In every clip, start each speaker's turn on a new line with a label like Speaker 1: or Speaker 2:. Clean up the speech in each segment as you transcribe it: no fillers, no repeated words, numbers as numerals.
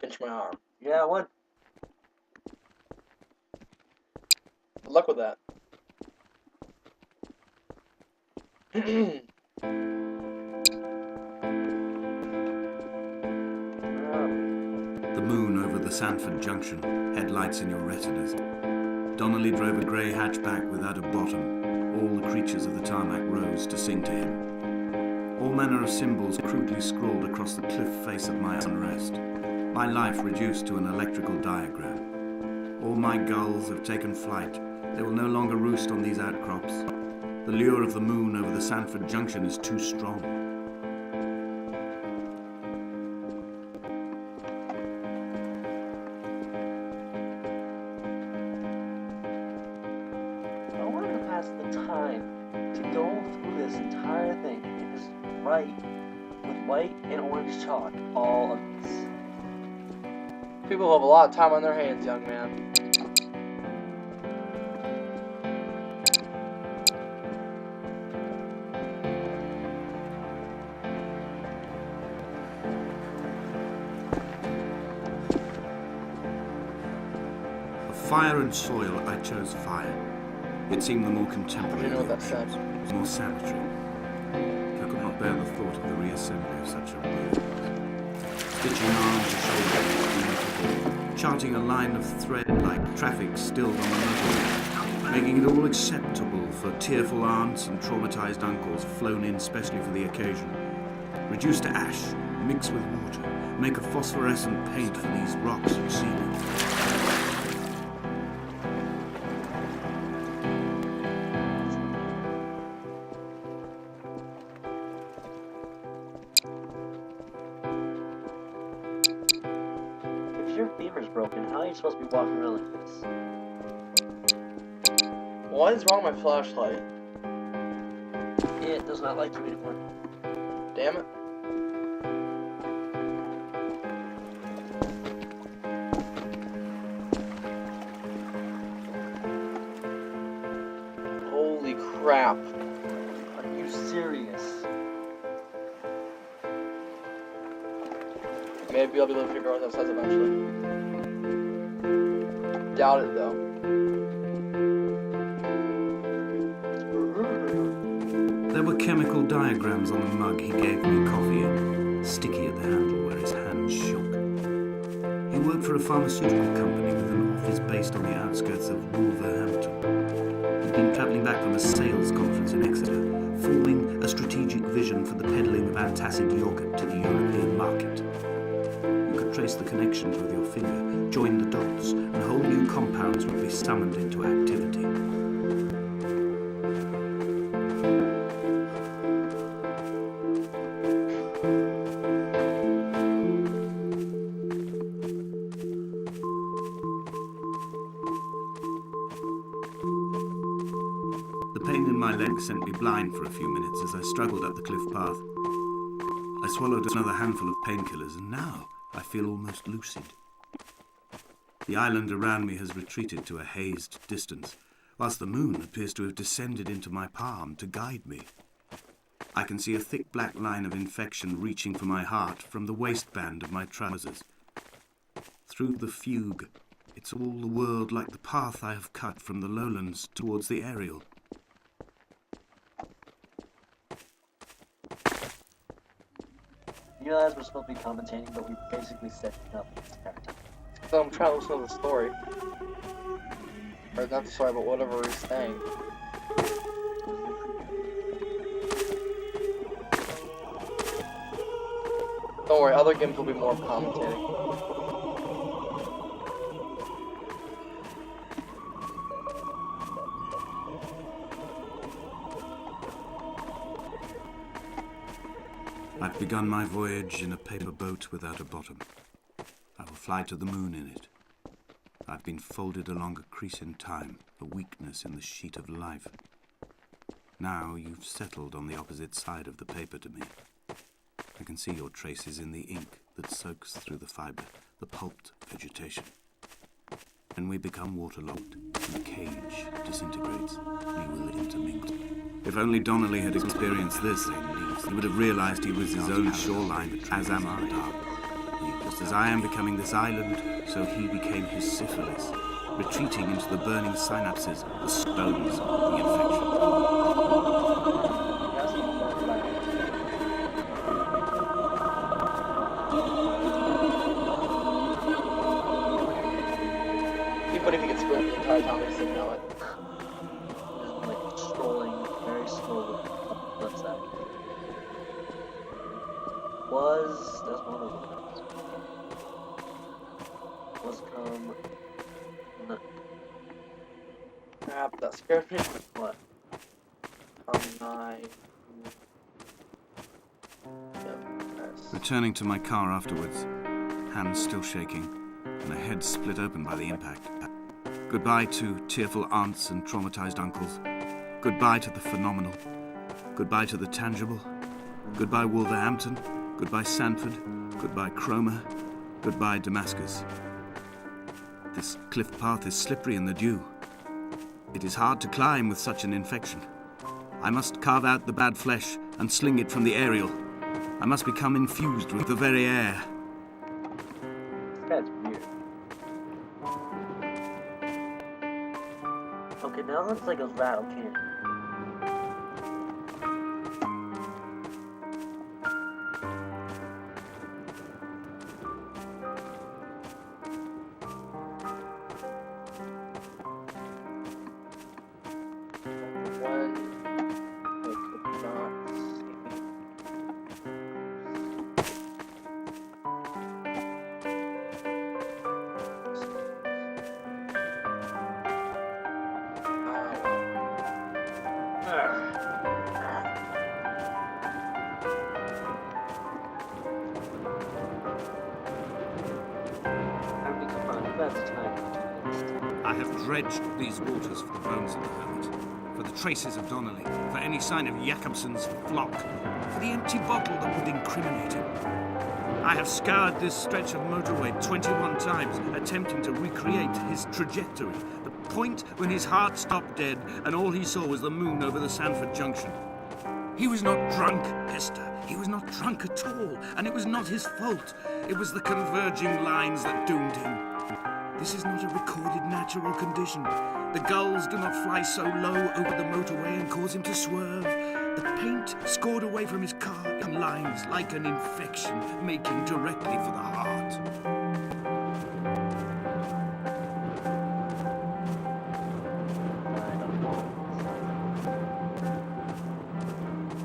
Speaker 1: Pinch my arm.
Speaker 2: Yeah, what?
Speaker 1: Good luck with that.
Speaker 3: The moon over the Sanford Junction, headlights in your retinas. Donnelly drove a grey hatchback without a bottom. All the creatures of the tarmac rose to sing to him. All manner of symbols crudely scrawled across the cliff face of my unrest. My life reduced to an electrical diagram. All my gulls have taken flight. They will no longer roost on these outcrops. The lure of the moon over the Sanford Junction is too strong.
Speaker 2: I wanted to pass the time to go through this entire thing and just write with white and orange chalk all of this.
Speaker 1: People have a lot of time on their hands, young man.
Speaker 3: Fire and soil, I chose fire. It seemed the more contemporary.
Speaker 1: You know what that said.
Speaker 3: More sanitary. I could not bear the thought of the reassembly of such a road. Stitching arm to shoulder, charting a line of thread like traffic stilled on the motorway, making it all acceptable for tearful aunts and traumatized uncles flown in specially for the occasion. Reduce to ash, mix with water, make a phosphorescent paint for these rocks and ceilings.
Speaker 2: If your femur's broken, how are you supposed to be walking around like this?
Speaker 1: What is wrong with my flashlight?
Speaker 2: It does not like you anymore.
Speaker 1: Damn it. Holy crap.
Speaker 2: Are you serious?
Speaker 1: Maybe I'll be able to figure out what that says eventually. Doubt it though.
Speaker 3: There were chemical diagrams on the mug he gave me coffee in, sticky at the handle where his hands shook. He worked for a pharmaceutical company with an office based on the outskirts of Wolverhampton. He'd been travelling back from a sales conference in Exeter, forming a strategic vision for the peddling of antacid yogurt to the European market. You could trace the connections with your finger, join the dots, and whole new compounds would be summoned into activity. The pain in my leg sent me blind for a few minutes as I struggled up the cliff path. I swallowed another handful of painkillers, and now I feel almost lucid. The island around me has retreated to a hazed distance, whilst the moon appears to have descended into my palm to guide me. I can see a thick black line of infection reaching for my heart from the waistband of my trousers. Through the fugue, it's all the world like the path I have cut from the lowlands towards the aerial.
Speaker 2: You realize we're supposed to be commentating, but we basically set nothing every time.
Speaker 1: So I'm trying to listen to the story. Or not the story, but whatever he's saying. Don't worry, other games will be more commentating.
Speaker 3: I've begun my voyage in a paper boat without a bottom. I will fly to the moon in it. I've been folded along a crease in time, a weakness in the sheet of life. Now you've settled on the opposite side of the paper to me. I can see your traces in the ink that soaks through the fibre, the pulped vegetation. When we become waterlogged and the cage disintegrates, we will intermingle. If only Donnelly had experienced this, he would have realized he was his own shoreline, as am I. As I am becoming this island, so he became his syphilis, retreating into the burning synapses, the stones, the infection.
Speaker 1: But if he gets screwed the entire time, they just didn't know it.
Speaker 2: Just like strolling very slowly up the left side. That's one of the words. Was come. No.
Speaker 1: Crap, that scared me.
Speaker 2: What?
Speaker 1: Come nigh. Yep, nice.
Speaker 3: Returning to my car afterwards, hands still shaking, and a head split open by the impact. Goodbye to tearful aunts and traumatized uncles. Goodbye to the phenomenal. Goodbye to the tangible. Goodbye Wolverhampton. Goodbye Sanford. Goodbye Cromer. Goodbye Damascus. This cliff path is slippery in the dew. It is hard to climb with such an infection. I must carve out the bad flesh and sling it from the aerial. I must become infused with the very air.
Speaker 2: That's weird. Okay, now it looks like a rattle can.
Speaker 3: I have dredged these waters for the bones of the hermit, for the traces of Donnelly, for any sign of Jakobsen's flock, for the empty bottle that would incriminate him. I have scoured this stretch of motorway 21 times, attempting to recreate his trajectory, the point when his heart stopped dead and all he saw was the moon over the Sanford Junction. He was not drunk, Esther. He was not drunk at all, and it was not his fault. It was the converging lines that doomed him. This is not a recorded natural condition. The gulls do not fly so low over the motorway and cause him to swerve. The paint scored away from his car in lines like an infection, making directly for the heart.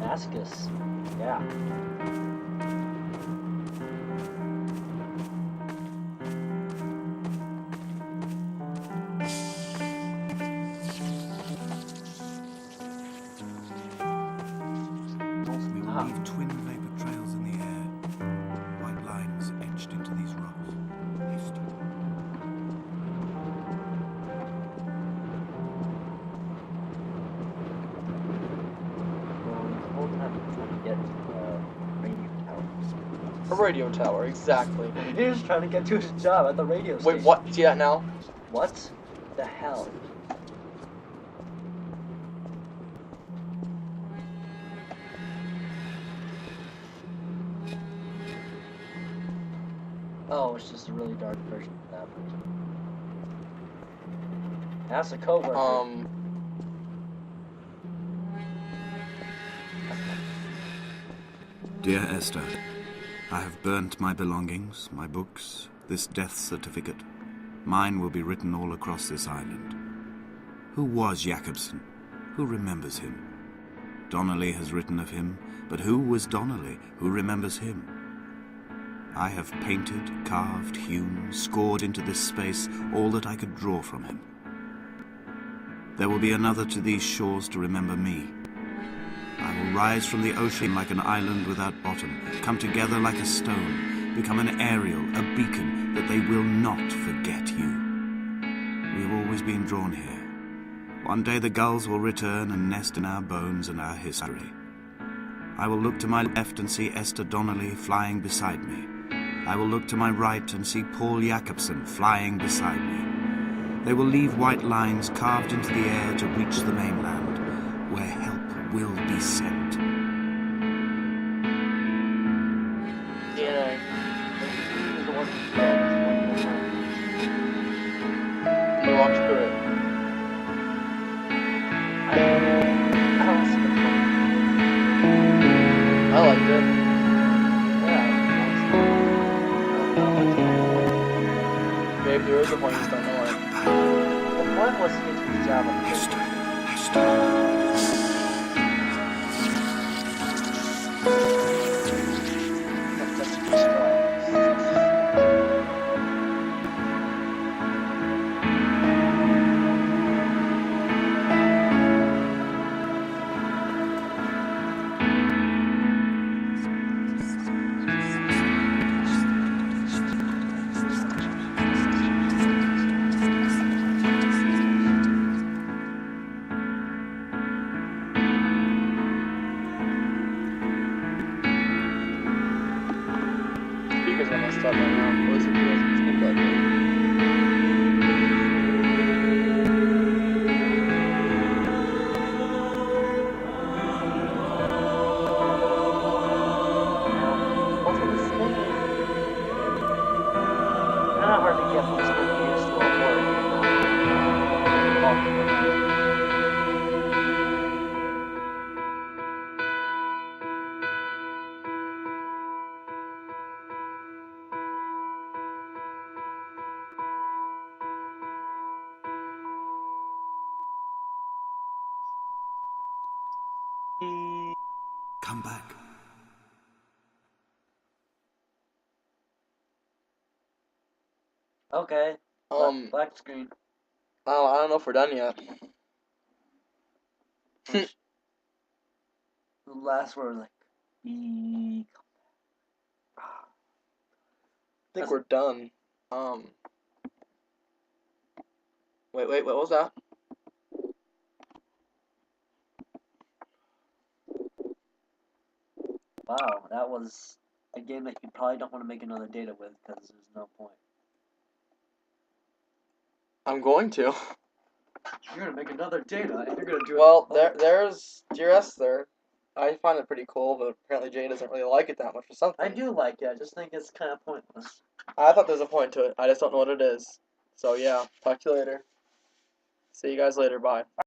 Speaker 2: Damascus. Yeah.
Speaker 3: Leave twin vapor trails in the air, white lines etched into these rocks. History.
Speaker 1: A radio tower, exactly.
Speaker 2: He was trying to get to his job at the radio station.
Speaker 1: Wait, what? See that now?
Speaker 2: What the hell? Oh, it's just a really dark version of that. That's a coworker.
Speaker 3: Dear Esther, I have burnt my belongings, my books, this death certificate. Mine will be written all across this island. Who was Jakobsen? Who remembers him? Donnelly has written of him, but who was Donnelly? Who remembers him? I have painted, carved, hewn, scored into this space all that I could draw from him. There will be another to these shores to remember me. I will rise from the ocean like an island without bottom, come together like a stone, become an aerial, a beacon, that they will not forget you. We have always been drawn here. One day the gulls will return and nest in our bones and our history. I will look to my left and see Esther Donnelly flying beside me. I will look to my right and see Paul Jakobsen flying beside me. They will leave white lines carved into the air to reach the mainland, where help will be sent.
Speaker 2: DNA. He was the one
Speaker 1: walked through it.
Speaker 2: I don't see the point.
Speaker 1: I liked it.
Speaker 2: Yeah,
Speaker 1: Maybe there is a point, you just don't know it.
Speaker 2: the point was to get to the job of
Speaker 3: Esther, Esther.
Speaker 2: that's too strong.
Speaker 1: Speakers are messed up right now. What is it doing? Speak like it.
Speaker 2: What's with the singing? Kind of hard to get most people used to a word, you know. Talking about it.
Speaker 3: Come back.
Speaker 2: Okay. Black screen.
Speaker 1: Oh, I don't know if we're done yet.
Speaker 2: The last word was like, eek.
Speaker 1: I think we're done. Wait, what was that?
Speaker 2: Wow, that was a game that you probably don't want to make another data with because there's no point.
Speaker 1: I'm going to.
Speaker 2: You're gonna make another data and you're gonna do
Speaker 1: Well,
Speaker 2: it.
Speaker 1: there's Dear Esther. I find it pretty cool, but apparently Jay doesn't really like it that much for something.
Speaker 2: I do like it. I just think it's kind of pointless.
Speaker 1: I thought there's a point to it. I just don't know what it is. So yeah, talk to you later. See you guys later. Bye.